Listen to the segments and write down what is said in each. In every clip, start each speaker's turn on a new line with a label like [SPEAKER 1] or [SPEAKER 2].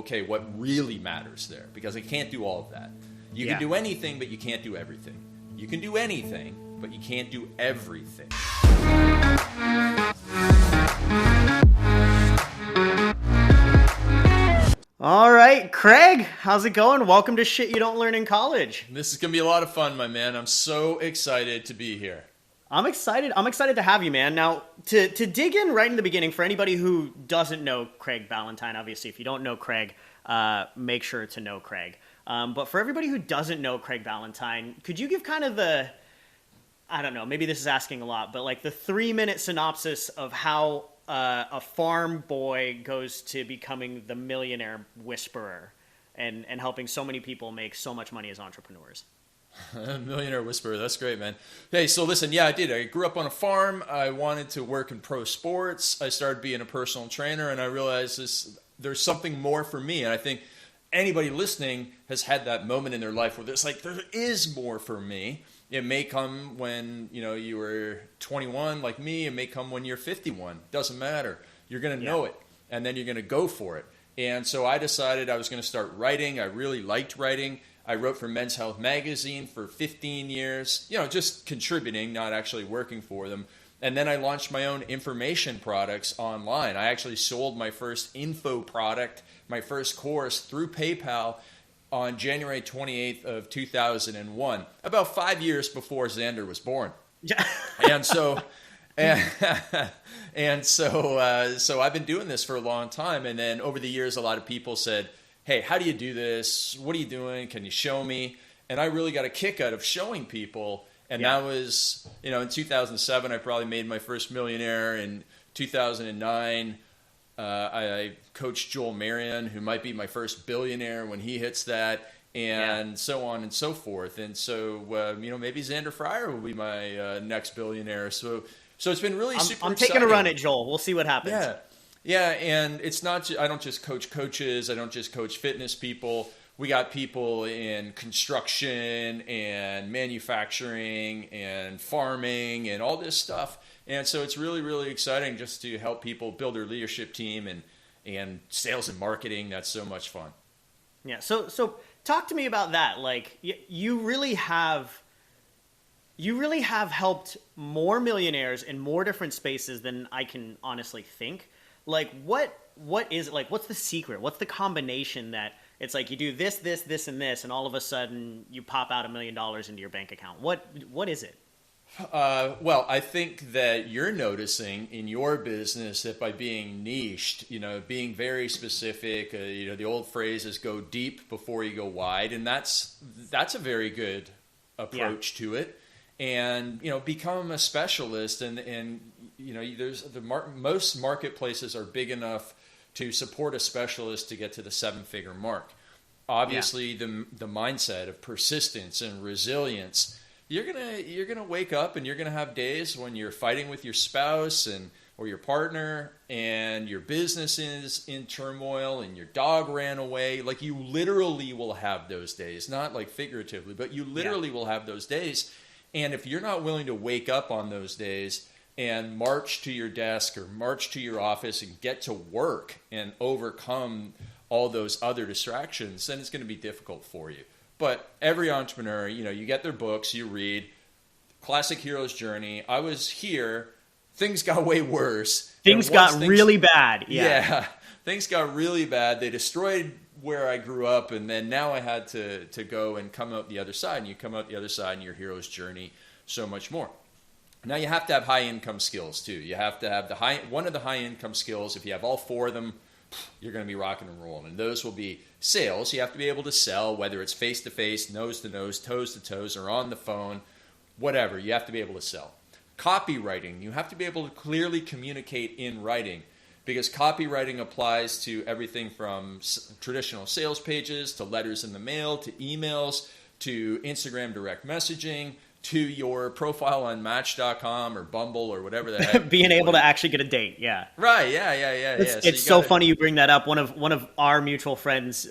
[SPEAKER 1] okay, what really matters there, because I can't do all of that. You can do anything, but you can't do everything. You can do anything, but you can't do everything.
[SPEAKER 2] All right, Craig, how's it going? Welcome to Shit You Don't Learn in College.
[SPEAKER 1] This is going to be a lot of fun, my man. I'm so excited to be here.
[SPEAKER 2] I'm excited to have you, man. Now, to dig in right in the beginning, for anybody who doesn't know Craig Ballantyne, obviously, if you don't know Craig, make sure to know Craig. But for everybody who doesn't know Craig Ballantyne, could you give kind of I don't know, maybe this is asking a lot, but like the 3-minute synopsis of how a farm boy goes to becoming the millionaire whisperer and helping so many people make so much money as entrepreneurs?
[SPEAKER 1] Millionaire whisperer, that's great, man. Hey, so listen, yeah, I did. I grew up on a farm. I wanted to work in pro sports. I started being a personal trainer, and I realized there's something more for me. And I think anybody listening has had that moment in their life where there's like, there is more for me. It may come when, you were 21 like me. It may come when you're 51. Doesn't matter. You're going to know it, and then you're going to go for it. And so I decided I was going to start writing. I really liked writing. I wrote for Men's Health magazine for 15 years, just contributing, not actually working for them. And then I launched my own information products online. I actually sold my first info product, my first course through PayPal on January 28th of 2001, about 5 years before Xander was born. And so so I've been doing this for a long time. And then over the years, a lot of people said, hey, how do you do this? What are you doing? Can you show me? And I really got a kick out of showing people. And that was, in 2007, I probably made my first millionaire. In 2009, I coached Joel Marion, who might be my first billionaire when he hits that, and so on and so forth. And so, maybe Xander Fryer will be my next billionaire. So it's been really super
[SPEAKER 2] I'm
[SPEAKER 1] exciting.
[SPEAKER 2] taking a run at Joel. We'll see what happens.
[SPEAKER 1] Yeah, and it's not. I don't just coach coaches. I don't just coach fitness people. We got people in construction and manufacturing and farming and all this stuff. And so it's really, really exciting just to help people build their leadership team and sales and marketing. That's so much fun.
[SPEAKER 2] Yeah. So talk to me about that. Like you really have helped more millionaires in more different spaces than I can honestly think. Like what is it? Like what's the secret? What's the combination that it's like you do this, and this, and all of a sudden you pop out $1 million into your bank account? What is it?
[SPEAKER 1] Well, I think that you're noticing in your business that by being niched, being very specific, the old phrase is go deep before you go wide. And that's a very good approach to it. And, become a specialist and there's most marketplaces are big enough to support a specialist to get to the 7-figure mark. Obviously, the mindset of persistence and resilience. You're gonna wake up and you're gonna have days when you're fighting with your spouse or your partner, and your business is in turmoil, and your dog ran away. Like you literally will have those days, not like figuratively, but you literally will have those days. And if you're not willing to wake up on those days and march to your desk or march to your office and get to work and overcome all those other distractions, then it's going to be difficult for you. But every entrepreneur, you get their books, you read Classic Hero's Journey. I was here. Things got way worse.
[SPEAKER 2] Things got really bad.
[SPEAKER 1] Yeah, things got really bad. They destroyed where I grew up, and then now I had to go and come out the other side. And you come out the other side in your hero's journey so much more. Now you have to have high income skills too. You have to have one of the high income skills. If you have all four of them, you're going to be rocking and rolling. And those will be sales. You have to be able to sell, whether it's face to face, nose to nose, toes to toes, or on the phone, whatever. You have to be able to sell. Copywriting. You have to be able to clearly communicate in writing, because copywriting applies to everything from traditional sales pages to letters in the mail to emails to Instagram direct messaging to your profile on Match.com or Bumble or whatever the heck.
[SPEAKER 2] Being able to actually get a date, yeah.
[SPEAKER 1] Right, yeah.
[SPEAKER 2] It's so funny you bring that up. One of our mutual friends,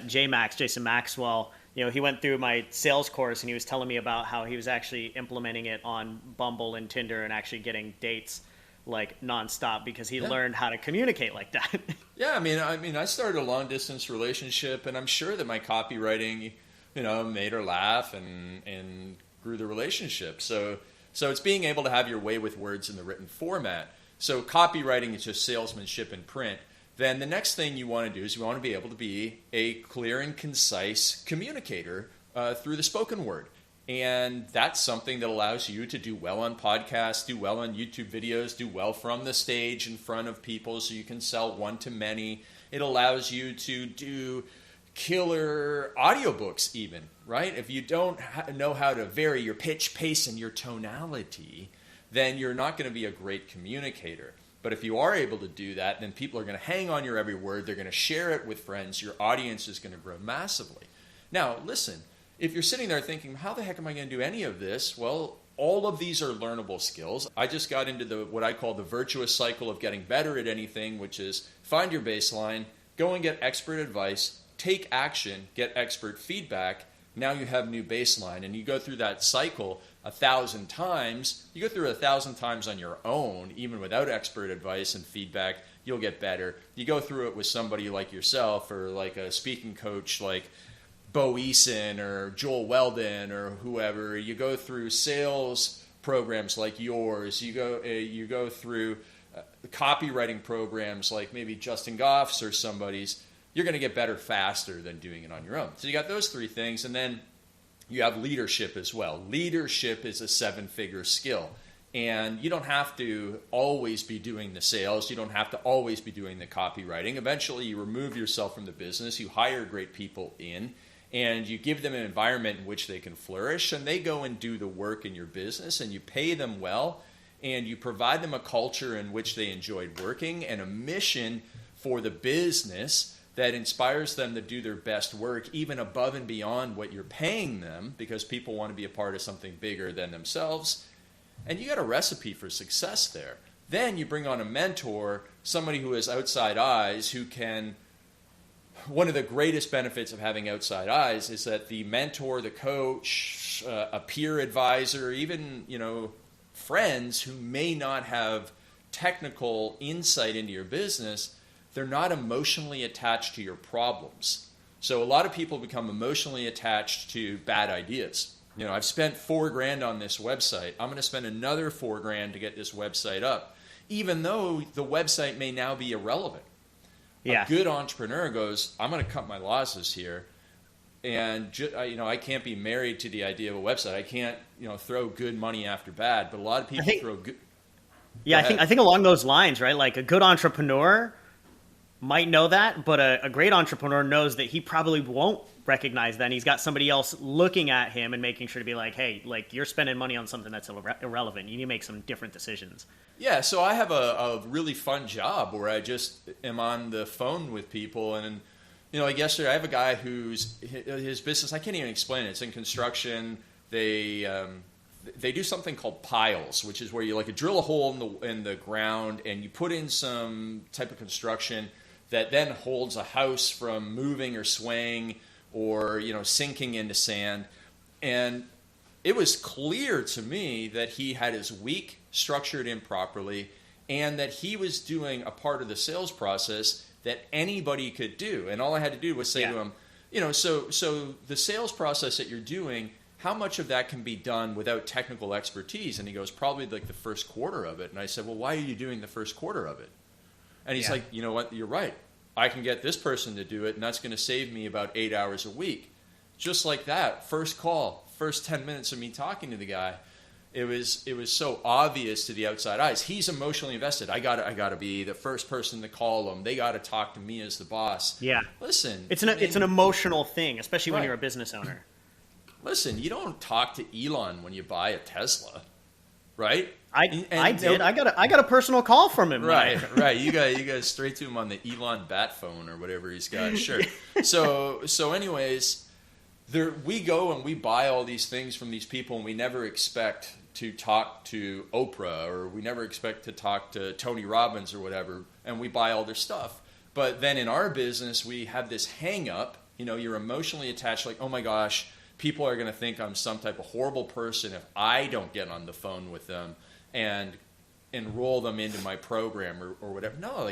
[SPEAKER 2] Jason Maxwell, he went through my sales course and he was telling me about how he was actually implementing it on Bumble and Tinder and actually getting dates like nonstop because he
[SPEAKER 1] Yeah.
[SPEAKER 2] learned how to communicate like that.
[SPEAKER 1] Yeah, I started a long distance relationship, and I'm sure that my copywriting, made her laugh and grew the relationship. So it's being able to have your way with words in the written format. So copywriting is just salesmanship in print. Then the next thing you want to do is you want to be able to be a clear and concise communicator through the spoken word. And that's something that allows you to do well on podcasts, do well on YouTube videos, do well from the stage in front of people so you can sell one-to-many. It allows you to do killer audiobooks even, right? If you don't know how to vary your pitch, pace, and your tonality, then you're not going to be a great communicator. But if you are able to do that, then people are going to hang on your every word. They're going to share it with friends. Your audience is going to grow massively. Now, listen. If you're sitting there thinking, how the heck am I going to do any of this? Well, all of these are learnable skills. I just got into what I call the virtuous cycle of getting better at anything, which is find your baseline, go and get expert advice, take action, get expert feedback. Now you have new baseline, and you go through that cycle 1,000 times. You go through it 1,000 times on your own, even without expert advice and feedback, you'll get better. You go through it with somebody like yourself or like a speaking coach like Bo Eason or Joel Weldon or whoever. You go through sales programs like yours. You go through copywriting programs like maybe Justin Goff's or somebody's. You're going to get better faster than doing it on your own. So you got those three things, and then you have leadership as well. Leadership is a 7-figure skill, and you don't have to always be doing the sales. You don't have to always be doing the copywriting. Eventually, you remove yourself from the business. You hire great people in, and you give them an environment in which they can flourish, and they go and do the work in your business, and you pay them well, and you provide them a culture in which they enjoyed working and a mission for the business that inspires them to do their best work, even above and beyond what you're paying them, because people want to be a part of something bigger than themselves. And you got a recipe for success there. Then you bring on a mentor, somebody who has outside eyes, who can... One of the greatest benefits of having outside eyes is that the mentor, the coach, a peer advisor, even, friends who may not have technical insight into your business, they're not emotionally attached to your problems. So a lot of people become emotionally attached to bad ideas. I've spent $4,000 on this website. I'm going to spend another $4,000 to get this website up, even though the website may now be irrelevant. Yeah. A good entrepreneur goes, I'm going to cut my losses here, and I can't be married to the idea of a website. I can't throw good money after bad, but a lot of people throw good.
[SPEAKER 2] Yeah, I think along those lines, right? Like a good entrepreneur might know that, but a great entrepreneur knows that he probably won't recognize that. And he's got somebody else looking at him and making sure to be like, hey, like you're spending money on something that's irrelevant. You need to make some different decisions. Yeah,
[SPEAKER 1] so I have a really fun job where I just am on the phone with people. And, like yesterday I have a guy whose his business, I can't even explain it. It's in construction. They do something called piles, which is where you drill a hole in the ground and you put in some type of construction that then holds a house from moving or swaying or sinking into sand. And it was clear to me that he had his week structured improperly and that he was doing a part of the sales process that anybody could do. And all I had to do was say to him, so the sales process that you're doing, how much of that can be done without technical expertise? And he goes, probably like the first quarter of it. And I said, well, why are you doing the first quarter of it? And he's like, you know what, you're right. I can get this person to do it, and that's going to save me about 8 hours a week. Just like that, first call, first 10 minutes of me talking to the guy, it was so obvious to the outside eyes. He's emotionally invested. I gotta be the first person to call him. They got to talk to me as the boss.
[SPEAKER 2] Yeah.
[SPEAKER 1] Listen,
[SPEAKER 2] it's an emotional thing, especially when you're a business owner.
[SPEAKER 1] Listen, you don't talk to Elon when you buy a Tesla, right?
[SPEAKER 2] I did. I got a personal call from him.
[SPEAKER 1] Right. You got straight to him on the Elon bat phone or whatever he's got. Sure. So anyways, we go and we buy all these things from these people, and we never expect to talk to Oprah, or we never expect to talk to Tony Robbins or whatever, and we buy all their stuff. But then in our business, we have this hang up. You're emotionally attached, like, oh my gosh, people are going to think I'm some type of horrible person if I don't get on the phone with them and enroll them into my program or whatever. No,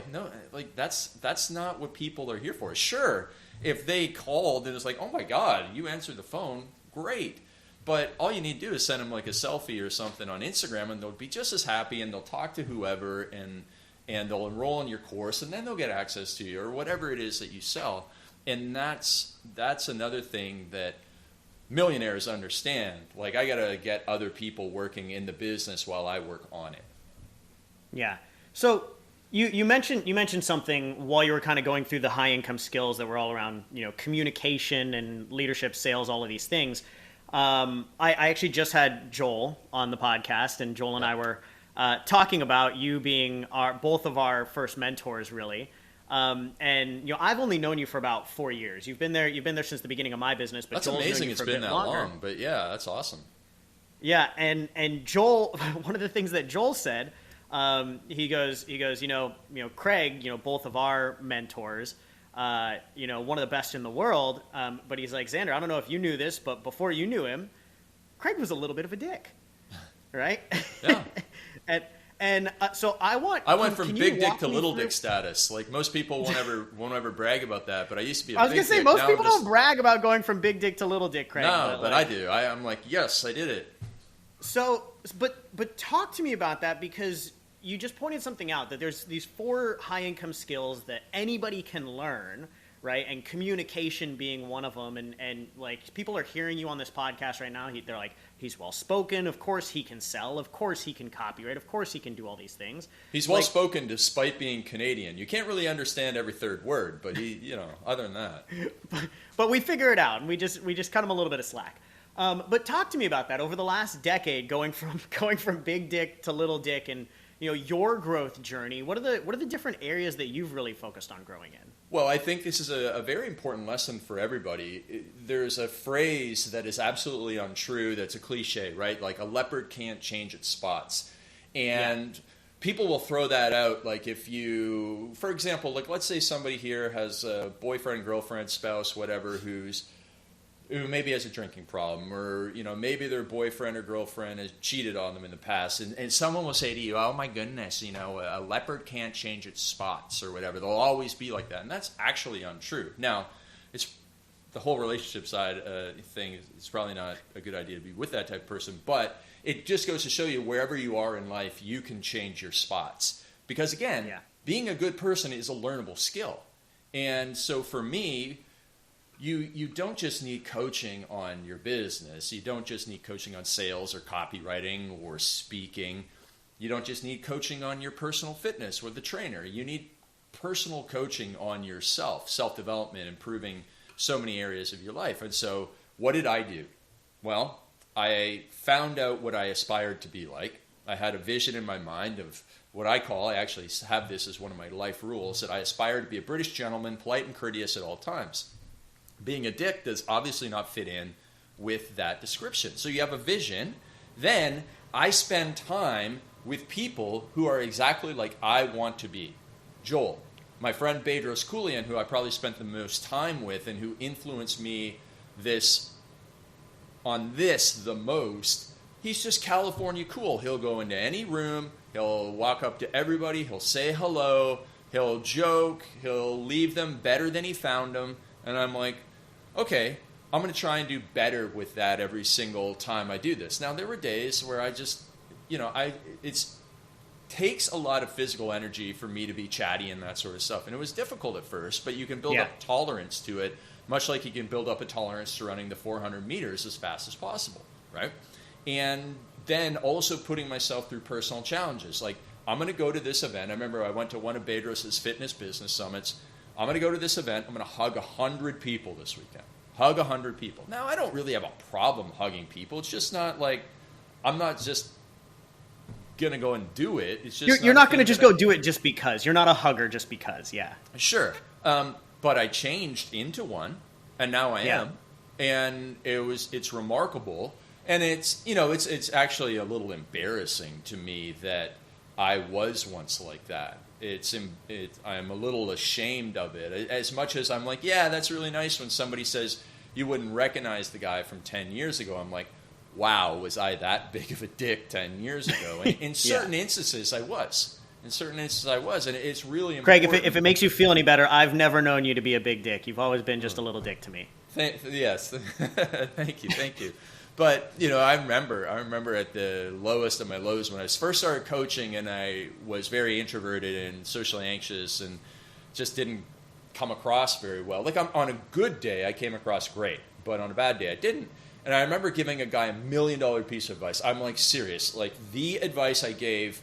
[SPEAKER 1] that's not what people are here for. Sure, if they called and it's like, oh my God, you answered the phone, great. But all you need to do is send them like a selfie or something on Instagram, and they'll be just as happy, and they'll talk to whoever, and they'll enroll in your course, and then they'll get access to you or whatever it is that you sell. And that's another thing that millionaires understand. Like, I got to get other people working in the business while I work on it.
[SPEAKER 2] Yeah. So you mentioned something while you were kind of going through the high income skills that were all around, communication and leadership, sales, all of these things. I actually just had Joel on the podcast, and Joel and I were talking about you being both of our first mentors, really. And I've only known you for about 4 years. You've been there since the beginning of my business. But
[SPEAKER 1] that's
[SPEAKER 2] Joel's
[SPEAKER 1] amazing.
[SPEAKER 2] Known you
[SPEAKER 1] it's
[SPEAKER 2] for
[SPEAKER 1] been
[SPEAKER 2] a bit
[SPEAKER 1] that
[SPEAKER 2] longer.
[SPEAKER 1] long, but yeah, that's awesome.
[SPEAKER 2] Yeah, and Joel, one of the things that Joel said, he goes, Craig, both of our mentors, one of the best in the world. But he's like, Xander, I don't know if you knew this, but before you knew him, Craig was a little bit of a dick, right?
[SPEAKER 1] Yeah.
[SPEAKER 2] So I went
[SPEAKER 1] from big dick to little dick status. Like, most people won't ever brag about that, but I used to be a big dick.
[SPEAKER 2] I was going to say, most people don't brag about going from big dick to little dick, Craig.
[SPEAKER 1] No, but I do. I'm like, yes, I did it.
[SPEAKER 2] So, but talk to me about that, because you just pointed something out, that there's these 4 high income skills that anybody can learn, right? And communication being one of them. And like, people are hearing you on this podcast right now. They're like, he's well spoken. Of course he can sell. Of course he can copyright. Of course he can do all these things.
[SPEAKER 1] He's well spoken despite being Canadian. You can't really understand every third word, but he, other than that.
[SPEAKER 2] But we figure it out, and we just cut him a little bit of slack. But talk to me about that over the last decade, going from big dick to little dick, and your growth journey. What are the different areas that you've really focused on growing in?
[SPEAKER 1] Well, I think this is a very important lesson for everybody. There's a phrase that is absolutely untrue. That's a cliche, right? Like, a leopard can't change its spots, and people will throw that out. Like, if you, for example, like, let's say somebody here has a boyfriend, girlfriend, spouse, whatever, who maybe has a drinking problem, or maybe their boyfriend or girlfriend has cheated on them in the past, and someone will say to you, oh my goodness, a leopard can't change its spots or whatever. They'll always be like that, and that's actually untrue. Now, it's the whole relationship side thing. It's probably not a good idea to be with that type of person, but it just goes to show you, wherever you are in life, you can change your spots, because again, being a good person is a learnable skill. And so for me, You don't just need coaching on your business. You don't just need coaching on sales or copywriting or speaking. You don't just need coaching on your personal fitness with the trainer. You need personal coaching on yourself, self-development, improving so many areas of your life. And so what did I do? Well, I found out what I aspired to be like. I had a vision in my mind of what I actually have this as one of my life rules, that I aspire to be a British gentleman, polite and courteous at all times. Being a dick does obviously not fit in with that description. So you have a vision. Then I spend time with people who are exactly like I want to be. Joel, my friend Bedros Keuilian, who I probably spent the most time with and who influenced me the most, he's just California cool. He'll go into any room. He'll walk up to everybody. He'll say hello. He'll joke. He'll leave them better than he found them. And I'm like, okay, I'm going to try and do better with that every single time I do this. Now, there were days where I just, it takes a lot of physical energy for me to be chatty and that sort of stuff. And it was difficult at first, but you can build up tolerance to it, much like you can build up a tolerance to running the 400 meters as fast as possible, right? And then also putting myself through personal challenges. Like, I'm going to go to this event. I remember I went to one of Bedros' fitness business summits. I'm going to go to this event. I'm going to hug 100 people this weekend. Hug 100 people. Now, I don't really have a problem hugging people. It's just not like, I'm not just going to go and do it. It's just
[SPEAKER 2] you're not going to just go do it just because. You're not a hugger just because,
[SPEAKER 1] Sure. But I changed into one, and now I am. And it's remarkable. And it's actually a little embarrassing to me that I was once like that. I'm a little ashamed of it. As much as I'm like, yeah, that's really nice when somebody says you wouldn't recognize the guy from 10 years ago. I'm like, wow, was I that big of a dick 10 years ago? And in certain instances, I was. In certain instances, I was. And it's really important.
[SPEAKER 2] Craig, if it makes you feel any better, I've never known you to be a big dick. You've always been just a little dick to me.
[SPEAKER 1] Yes. Thank you. But, I remember at the lowest of my lows when I first started coaching, and I was very introverted and socially anxious and just didn't come across very well. Like, on a good day, I came across great, but on a bad day, I didn't. And I remember giving a guy $1 million piece of advice. I'm like, serious. Like, the advice I gave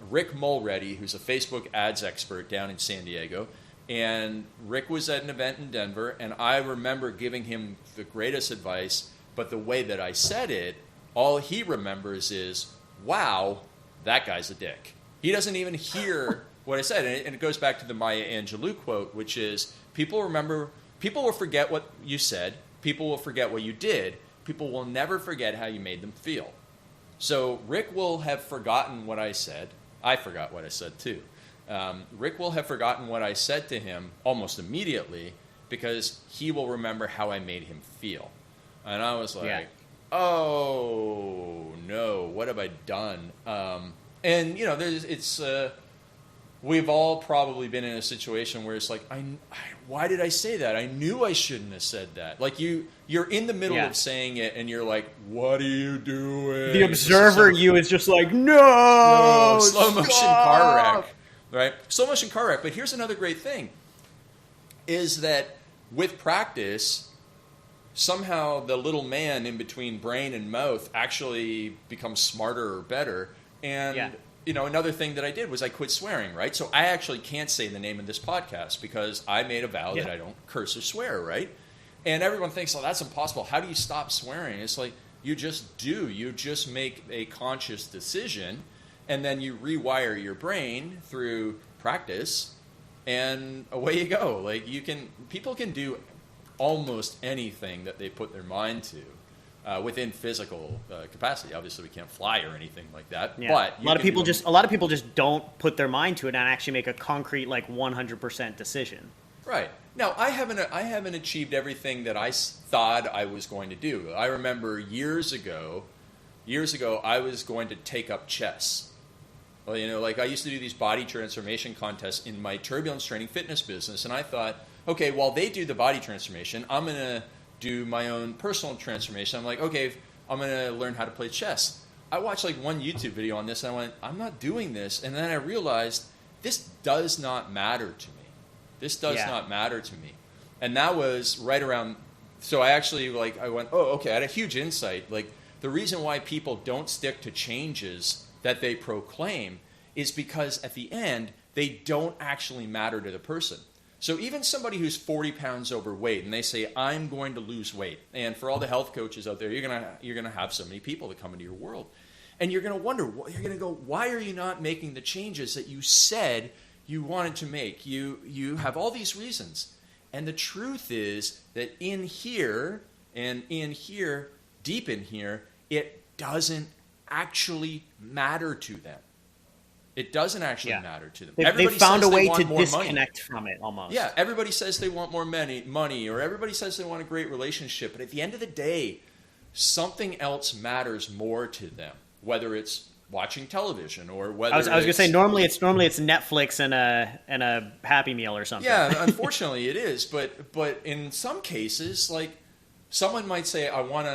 [SPEAKER 1] Rick Mulready, who's a Facebook ads expert down in San Diego, and Rick was at an event in Denver, and I remember giving him the greatest advice, but the way that I said it, all he remembers is, wow, that guy's a dick. He doesn't even hear what I said. And it goes back to the Maya Angelou quote, which is, people will forget what you said, people will forget what you did, people will never forget how you made them feel. So Rick will have forgotten what I said. I forgot what I said too. Rick will have forgotten what I said to him almost immediately because he will remember how I made him feel. And I was like, oh, no, what have I done? And, we've all probably been in a situation where it's like, why did I say that? I knew I shouldn't have said that. Like, you're in the middle of saying it, and you're like, what are you doing?
[SPEAKER 2] The observer you is just like, no,
[SPEAKER 1] slow motion car wreck. Right? Slow motion car wreck. But here's another great thing, is that with practice, somehow the little man in between brain and mouth actually becomes smarter or better. And, another thing that I did was I quit swearing, right? So I actually can't say the name of this podcast because I made a vow that I don't curse or swear, right? And everyone thinks, oh, that's impossible. How do you stop swearing? It's like, you just do. You just make a conscious decision, and then you rewire your brain through practice, and away you go. Like, people can do almost anything that they put their mind to within physical capacity. Obviously, we can't fly or anything like that.
[SPEAKER 2] Yeah.
[SPEAKER 1] But
[SPEAKER 2] a lot of people just don't put their mind to it and actually make a concrete 100% decision.
[SPEAKER 1] Right. Now, I haven't achieved everything that I thought I was going to do. I remember years ago, I was going to take up chess. Well, I used to do these body transformation contests in my turbulence training fitness business, and I thought, okay, while they do the body transformation, I'm going to do my own personal transformation. I'm like, okay, I'm going to learn how to play chess. I watched one YouTube video on this, and I went, I'm not doing this. And then I realized this does not matter to me. This does not matter to me. And that was right around, so I actually, I went, oh, okay, I had a huge insight. The reason why people don't stick to changes that they proclaim is because at the end, they don't actually matter to the person. So even somebody who's 40 pounds overweight, and they say, I'm going to lose weight. And for all the health coaches out there, you're gonna have so many people that come into your world. And you're going to wonder, you're going to go, why are you not making the changes that you said you wanted to make? You have all these reasons. And the truth is that in here, and in here, deep in here, it doesn't actually matter to them. It doesn't actually matter to them.
[SPEAKER 2] They've found a way to disconnect from it almost.
[SPEAKER 1] Yeah, everybody says they want more money, or everybody says they want a great relationship. But at the end of the day, something else matters more to them, whether it's watching television or whether
[SPEAKER 2] I was going to say normally it's Netflix and a Happy Meal or something.
[SPEAKER 1] Yeah, unfortunately it is. But in some cases, someone might say, I want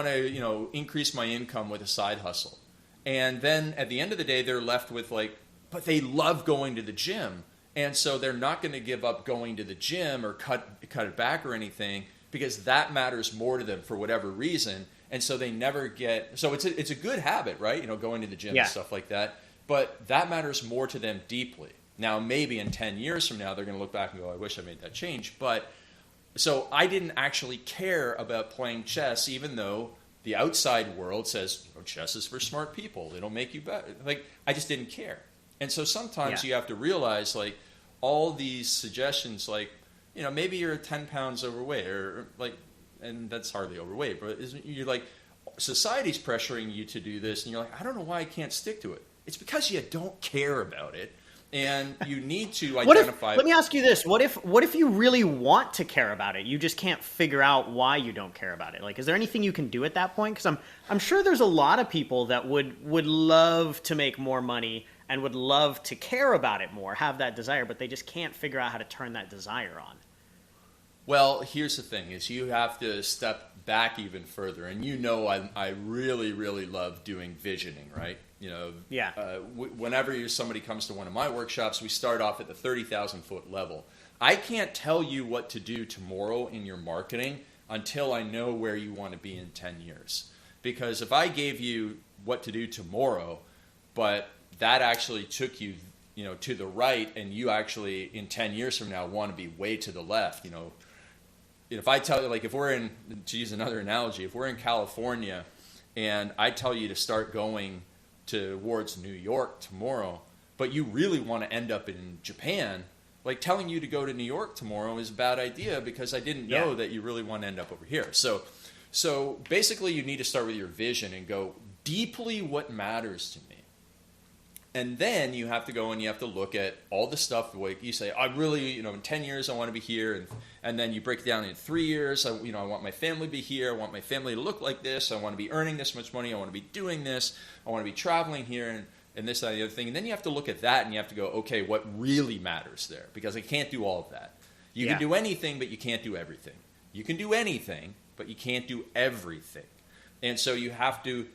[SPEAKER 1] to increase my income with a side hustle. And then at the end of the day, they're left with but they love going to the gym. And so they're not going to give up going to the gym or cut it back or anything because that matters more to them for whatever reason. And so they never get, so it's a good habit, right? Going to the gym and stuff like that. But that matters more to them deeply. Now, maybe in 10 years from now, they're going to look back and go, I wish I made that change. But so I didn't actually care about playing chess, even though the outside world says, chess is for smart people. It'll make you better. I just didn't care. And so sometimes you have to realize, all these suggestions, maybe you're 10 pounds overweight, or and that's hardly overweight, but you're society's pressuring you to do this, and you're like, I don't know why I can't stick to it. It's because you don't care about it. And you need to
[SPEAKER 2] What if,
[SPEAKER 1] identify.
[SPEAKER 2] let me ask you this. What if you really want to care about it? You just can't figure out why you don't care about it. Like, is there anything you can do at that point? Because I'm sure there's a lot of people that would love to make more money and would love to care about it more, have that desire, but they just can't figure out how to turn that desire on.
[SPEAKER 1] Well, here's the thing: is you have to step back even further, and I really, really love doing visioning, right?
[SPEAKER 2] Yeah.
[SPEAKER 1] Whenever somebody comes to one of my workshops, we start off at the 30,000 foot level. I can't tell you what to do tomorrow in your marketing until I know where you want to be in 10 years. Because if I gave you what to do tomorrow, but that actually took you, to the right, and you actually in 10 years from now want to be way to the left, if I tell you, like, if we're in, to use another analogy, if we're in California and I tell you to start going towards New York tomorrow, but you really want to end up in Japan, like, telling you to go to New York tomorrow is a bad idea because I didn't know that you really want to end up over here. So basically you need to start with your vision and go deeply what matters to me. And then you have to go and you have to look at all the stuff. Like you say, I really, in 10 years I want to be here, and then you break it down in 3 years. I want my family to be here. I want my family to look like this. I want to be earning this much money. I want to be doing this. I want to be traveling here and this, that, and the other thing. And then you have to look at that and you have to go, okay, what really matters there? Because I can't do all of that. You can do anything, but you can't do everything. You can do anything, but you can't do everything. And so you have to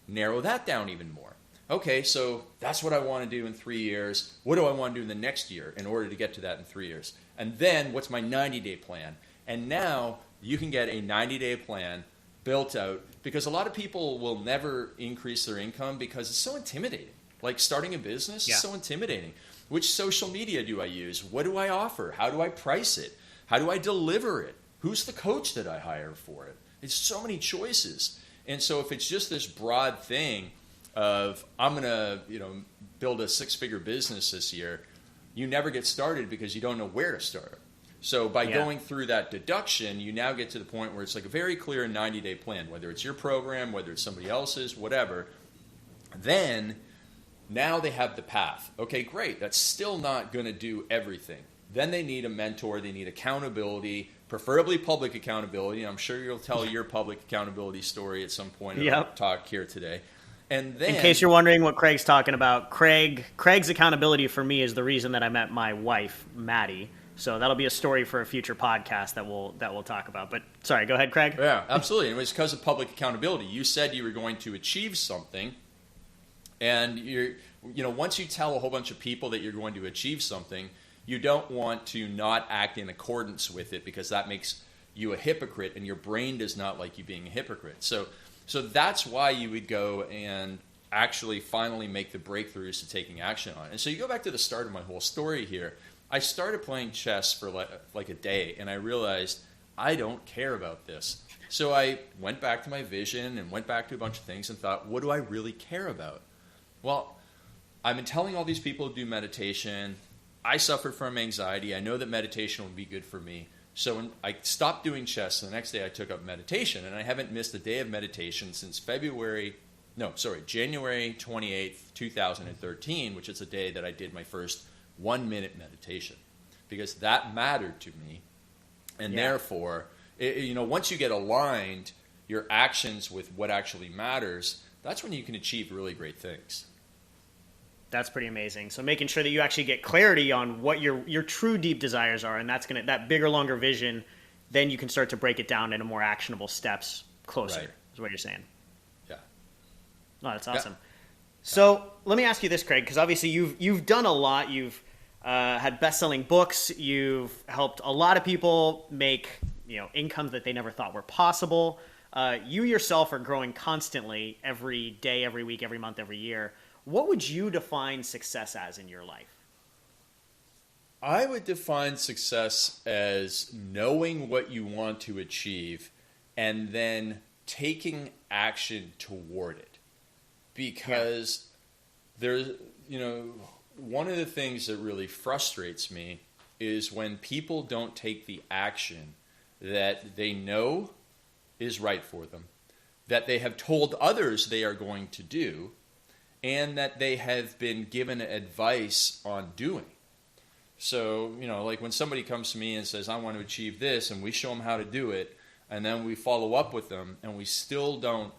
[SPEAKER 1] narrow that down even more. Okay, so that's what I want to do in 3 years. What do I want to do in the next year in order to get to that in 3 years? And then what's my 90-day plan? And now you can get a 90-day plan built out, because a lot of people will never increase their income because it's so intimidating. Like, starting a business is so intimidating. Which social media do I use? What do I offer? How do I price it? How do I deliver it? Who's the coach that I hire for it? It's so many choices. And so if it's just this broad thing of, I'm going to, build a 6-figure business this year, you never get started because you don't know where to start. So by going through that deduction, you now get to the point where it's like a very clear 90-day plan, whether it's your program, whether it's somebody else's, whatever. Then now they have the path. Okay, great. That's still not going to do everything. Then they need a mentor. They need accountability, preferably public accountability. I'm sure you'll tell your public accountability story at some point in our talk here today. And then,
[SPEAKER 2] in case you're wondering what Craig's talking about, Craig's accountability for me is the reason that I met my wife, Maddie. So that'll be a story for a future podcast that we'll talk about. But sorry, go ahead, Craig.
[SPEAKER 1] Yeah, absolutely. And it was because of public accountability. You said you were going to achieve something, and once you tell a whole bunch of people that you're going to achieve something, you don't want to not act in accordance with it, because that makes you a hypocrite, and your brain does not like you being a hypocrite. So that's why you would go and actually finally make the breakthroughs to taking action on it. And so you go back to the start of my whole story here. I started playing chess for like a day, and I realized I don't care about this. So I went back to my vision and went back to a bunch of things and thought, what do I really care about? Well, I've been telling all these people to do meditation. I suffered from anxiety. I know that meditation would be good for me. So when I stopped doing chess, the next day I took up meditation, and I haven't missed a day of meditation since January 28th, 2013, which is the day that I did my first 1-minute meditation, because that mattered to me. And therefore, once you get aligned your actions with what actually matters, that's when you can achieve really great things.
[SPEAKER 2] That's pretty amazing. So making sure that you actually get clarity on what your true deep desires are, and that's that bigger, longer vision, then you can start to break it down into more actionable steps closer, is what you're saying.
[SPEAKER 1] Yeah.
[SPEAKER 2] Oh, that's awesome. Yeah. So let me ask you this, Craig, because obviously you've done a lot. You've had best-selling books. You've helped a lot of people make incomes that they never thought were possible. You yourself are growing constantly every day, every week, every month, every year. What would you define success as in your life?
[SPEAKER 1] I would define success as knowing what you want to achieve and then taking action toward it. Because there's, one of the things that really frustrates me is when people don't take the action that they know is right for them, that they have told others they are going to do, and that they have been given advice on doing. So, like when somebody comes to me and says, I want to achieve this, and we show them how to do it, and then we follow up with them, and we still don't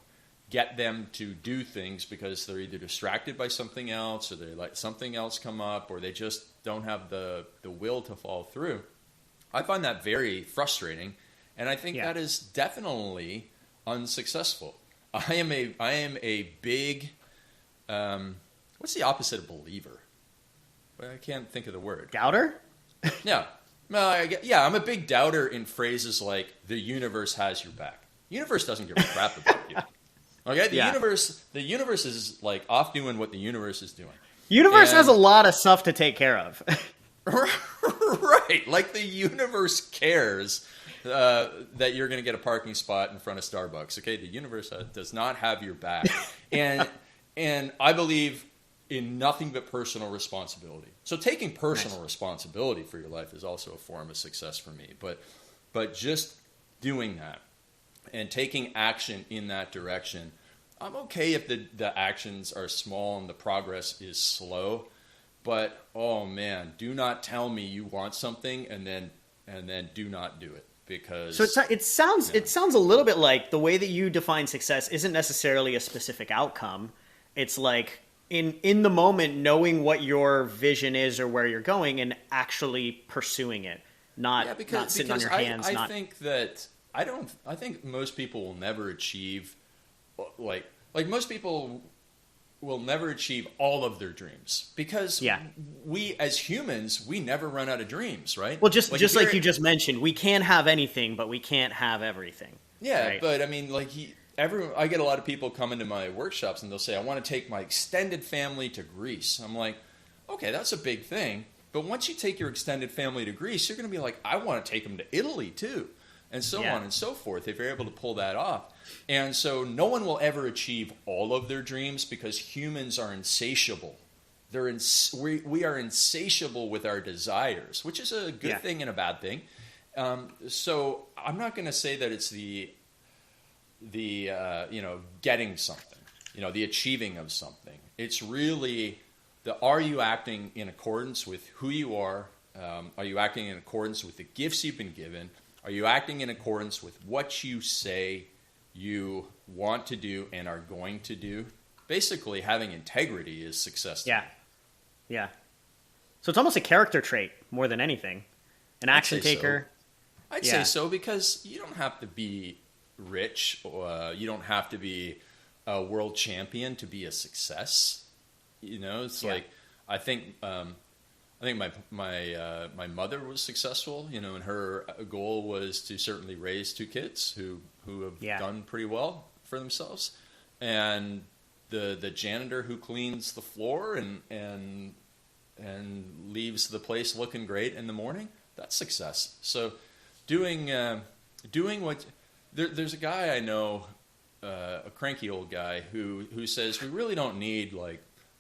[SPEAKER 1] get them to do things because they're either distracted by something else, or they let something else come up, or they just don't have the will to follow through. I find that very frustrating, and I think that is definitely unsuccessful. I am a big, what's the opposite of believer? I can't think of the word.
[SPEAKER 2] Doubter?
[SPEAKER 1] Yeah. I'm a big doubter in phrases like the universe has your back. The universe doesn't give a crap about you. Okay? The universe is like off doing what the universe is doing.
[SPEAKER 2] Universe has a lot of stuff to take care of.
[SPEAKER 1] Right. Like the universe cares that you're going to get a parking spot in front of Starbucks. Okay? The universe does not have your back. And I believe in nothing but personal responsibility. So taking personal responsibility for your life is also a form of success for me. But just doing that and taking action in that direction, I'm okay if the actions are small and the progress is slow. But oh man, do not tell me you want something and then do not do it, because
[SPEAKER 2] so it sounds a little bit like the way that you define success isn't necessarily a specific outcome. It's like in the moment, knowing what your vision is or where you're going and actually pursuing it, not sitting on your hands.
[SPEAKER 1] I think most people will never achieve, like most people will never achieve all of their dreams, because we as humans, we never run out of dreams, right?
[SPEAKER 2] Well, just like you just mentioned, we can have anything, but we can't have everything.
[SPEAKER 1] Yeah,
[SPEAKER 2] right?
[SPEAKER 1] But I mean, I get a lot of people come into my workshops and they'll say, I want to take my extended family to Greece. I'm like, okay, that's a big thing. But once you take your extended family to Greece, you're going to be like, I want to take them to Italy too. And so on and so forth, if you're able to pull that off. And so no one will ever achieve all of their dreams, because humans are insatiable. We are insatiable with our desires, which is a good thing and a bad thing. So I'm not going to say that it's the getting something, the achieving of something. It's really are you acting in accordance with who you are? Are you acting in accordance with the gifts you've been given? Are you acting in accordance with what you say you want to do and are going to do? Basically, having integrity is success.
[SPEAKER 2] Yeah. So it's almost a character trait more than anything. An action taker.
[SPEAKER 1] I'd say so, because you don't have to be rich, or you don't have to be a world champion to be a success. It's like I think my mother was successful, and her goal was to certainly raise two kids who have done pretty well for themselves, and the janitor who cleans the floor and leaves the place looking great in the morning, that's success. So doing what there's a guy I know, a cranky old guy who says we really don't need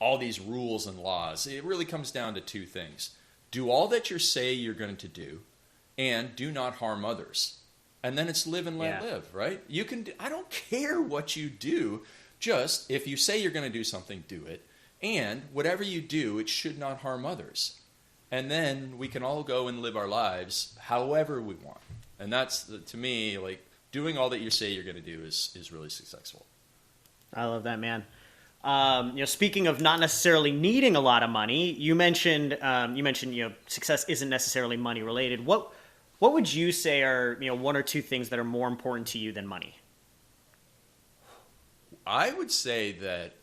[SPEAKER 1] all these rules and laws. It really comes down to two things: do all that you say you're going to do, and do not harm others. And then it's live and let live, right? I don't care what you do. Just if you say you're going to do something, do it. And whatever you do, it should not harm others. And then we can all go and live our lives however we want. And that's, to me, doing all that you say you're going to do is really successful.
[SPEAKER 2] I love that, man. Speaking of not necessarily needing a lot of money, you mentioned success isn't necessarily money related. What would you say are one or two things that are more important to you than money?
[SPEAKER 1] I would say that,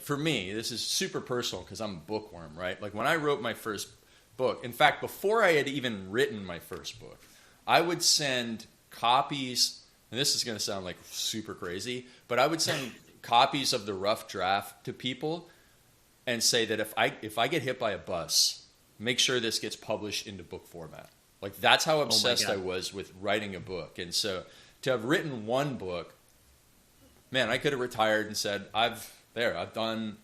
[SPEAKER 1] for me, this is super personal because I'm a bookworm, right? When I wrote my first book, in fact, before I had even written my first book, I would send copies, and this is going to sound super crazy, but I would send copies of the rough draft to people and say that if I get hit by a bus, make sure this gets published into book format. That's how obsessed I was with writing a book. And so to have written one book, man, I could have retired and said, I've done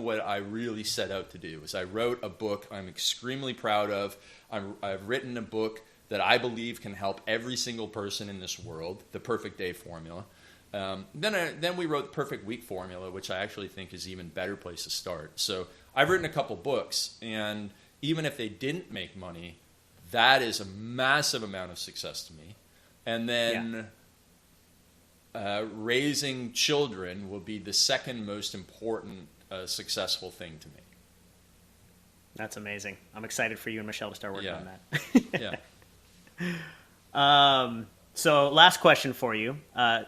[SPEAKER 1] what I really set out to do. I wrote a book I'm extremely proud of. I've written a book that I believe can help every single person in this world, The Perfect Day Formula. Then we wrote the Perfect Week Formula, which I actually think is an even better place to start. So I've written a couple books, and even if they didn't make money, that is a massive amount of success to me. And then raising children will be the second most important successful thing to me.
[SPEAKER 2] That's amazing. I'm excited for you and Michelle to start working on that. So last question for you.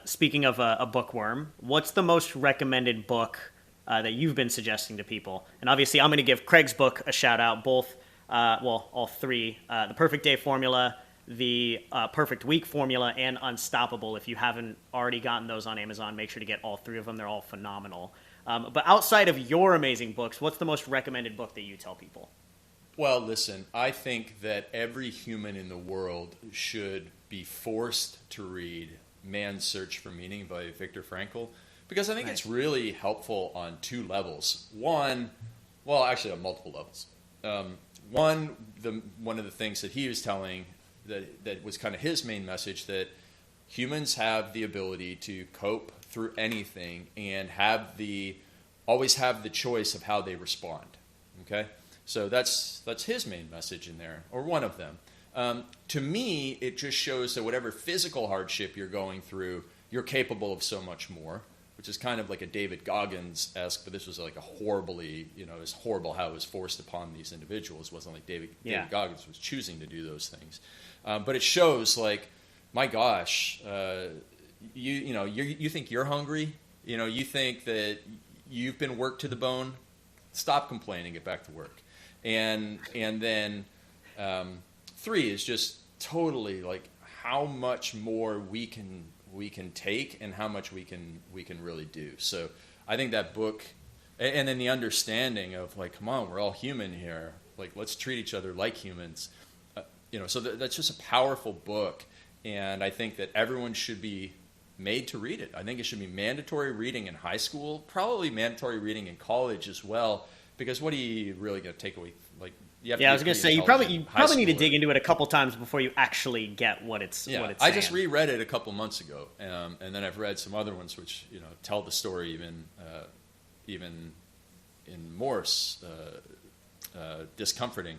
[SPEAKER 2] Speaking of a bookworm, what's the most recommended book that you've been suggesting to people? And obviously I'm going to give Craig's book a shout out, both, all three, The Perfect Day Formula, The Perfect Week Formula, and Unstoppable. If you haven't already gotten those on Amazon, make sure to get all three of them. They're all phenomenal. But outside of your amazing books, what's the most recommended book that you tell people?
[SPEAKER 1] Well, listen, I think that every human in the world should be forced to read Man's Search for Meaning by Viktor Frankl, because I think it's really helpful on two levels. One, well, actually on multiple levels. One of the things that he was telling that was kind of his main message, that humans have the ability to cope through anything and always have the choice of how they respond. Okay? So that's his main message in there, or one of them. To me, it just shows that whatever physical hardship you're going through, you're capable of so much more, which is kind of like a David Goggins-esque, but this was like it was horrible how it was forced upon these individuals. It wasn't like David Goggins was choosing to do those things. But it shows, like, my gosh, you think you're hungry? You think that you've been worked to the bone? Stop complaining, get back to work. And then 3 is just totally like how much more we can take and how much we can really do. So I think that book, and then the understanding of, like, come on, we're all human here. Like, let's treat each other like humans. So that's just a powerful book, and I think that everyone should be made to read it. I think it should be mandatory reading in high school, probably mandatory reading in college as well. Because what are you really going to take away? Like, I was
[SPEAKER 2] going to say you probably need to dig into it a couple times before you actually get what it's.
[SPEAKER 1] Yeah,
[SPEAKER 2] what it's
[SPEAKER 1] I
[SPEAKER 2] saying.
[SPEAKER 1] just reread it a couple months ago, and then I've read some other ones which tell the story even in more discomforting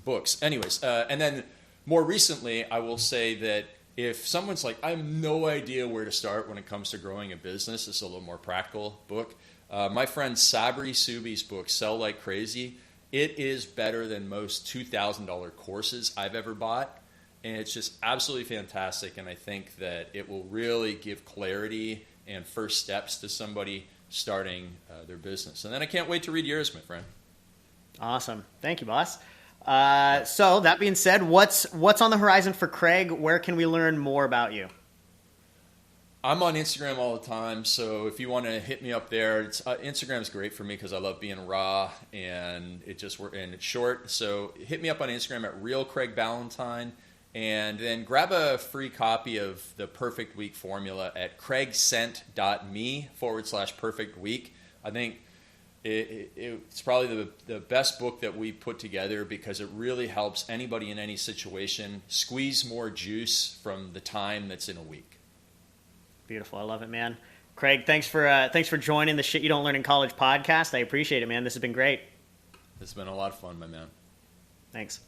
[SPEAKER 1] books. Anyways, and then more recently, I will say that if someone's like, I have no idea where to start when it comes to growing a business, this is a little more practical book. My friend Sabri Subi's book, Sell Like Crazy, it is better than most $2,000 courses I've ever bought. And it's just absolutely fantastic. And I think that it will really give clarity and first steps to somebody starting their business. And then I can't wait to read yours, my friend.
[SPEAKER 2] Awesome. Thank you, boss. So that being said, what's on the horizon for Craig? Where can we learn more about you?
[SPEAKER 1] I'm on Instagram all the time, so if you want to hit me up there, Instagram's great for me because I love being raw and it's short. So hit me up on Instagram at Real Craig Ballantyne, and then grab a free copy of the Perfect Week Formula at craigsent.me/perfect week. I think it's probably the best book that we put together because it really helps anybody in any situation squeeze more juice from the time that's in a week.
[SPEAKER 2] Beautiful. I love it, man. Craig, thanks for joining the Shit You Don't Learn in College podcast. I appreciate it, man. This has been great.
[SPEAKER 1] It's been a lot of fun, my man.
[SPEAKER 2] Thanks.